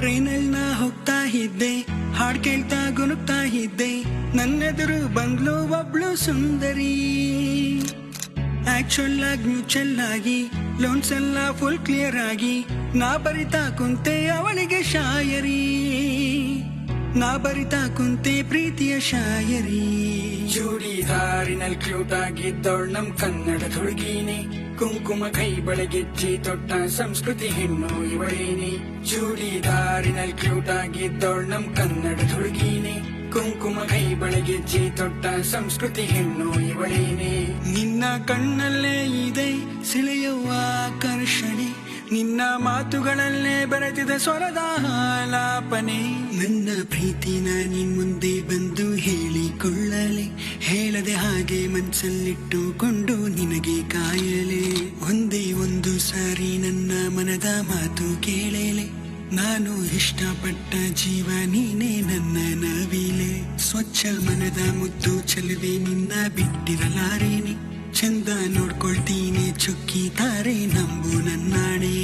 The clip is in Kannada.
ಟ್ರೈನಲ್ಲಿ ನಾ ಹೋಗ್ತಾ ಇದ್ದೆ, ಹಾಡ್ ಕೇಳ್ತಾ ಗುನುಗ್ತಾ ಇದ್ದೆ, ನನ್ನೆದುರು ಬಂದ್ಲು ಒಬ್ಳು ಸುಂದರಿ. ಆಕ್ಚುಲ್ ಆಗಿ ಮ್ಯೂಚುವಲ್ ಆಗಿ ಲೋನ್ಸ್ ಎಲ್ಲ ಫುಲ್ ಕ್ಲಿಯರ್ ಆಗಿ ನಾ ಬರಿತಾ ಕುಂತೆ ಅವಳಿಗೆ ಶಾಯರಿ, ನಾ ಬರಿತಾ ಕುಂತೆ ಪ್ರೀತಿಯ ಶಾಯರಿ. ಚೂಡಿದಾರಿನಲ್ಲಿ ಕ್ಯೂಟ್ ಆಗಿದ್ದವಳು ನಮ್ ಕನ್ನಡದ ಹುಡುಗೀನಿ, ಕುಂಕುಮ ಕೈ ಬಳೆಗೆಜ್ಜಿ ತೊಟ್ಟ ಸಂಸ್ಕೃತಿ ಹೆಣ್ಣು ಇವಳೇನಿ. ಚೂಡಿದಾರಿನಲ್ಲಿ ಕ್ಯೂಟ್ ಆಗಿದ್ದವಳು ನಮ್ ಕನ್ನಡದ ಹುಡುಗೀನಿ, ಕುಂಕುಮ ಕೈ ಬಳೆಗೆಜ್ಜಿ ತೊಟ್ಟ ಸಂಸ್ಕೃತಿ ಹೆಣ್ಣು ಇವಳೇನೆ. ನಿನ್ನ ಕಣ್ಣಲ್ಲೇ ಇದೆ ಸೆಳೆಯುವ ಆಕರ್ಷಣೆ, ನಿನ್ನ ಮಾತುಗಳಲ್ಲೇ ಬರೆದಿದ ಸ್ವರದ ಆಲಾಪನೆ. ನನ್ನ ಪ್ರೀತಿನ ನಿನ್ ಮುಂದೆ ಬಂದು ಹೇಳಿಕೊಳ್ಳಲೆ, ಹೇಳದೆ ಹಾಗೆ ಮನಸ್ಸಲ್ಲಿಟ್ಟುಕೊಂಡು ನಿನಗೆ ಕಾಯಲೆ. ಒಂದೇ ಒಂದು ಸಾರಿ ನನ್ನ ಮನದ ಮಾತು ಕೇಳಲೆ, ನಾನು ಇಷ್ಟಪಟ್ಟ ಜೀವ ನೀನೇ ನನ್ನ ನವಿಲೆ. ಸ್ವಚ್ಛ ಮನದ ಮುದ್ದು ಚೆಲುವೆ ನಿನ್ನ ಬಿಟ್ಟಿರಲಾರೇನೆ, ಚಂದ ನೋಡ್ಕೊಳ್ತೀನಿ ಚುಕ್ಕಿ ತಾರೆ ನಂಬು ನನ್ನಾಣೆ.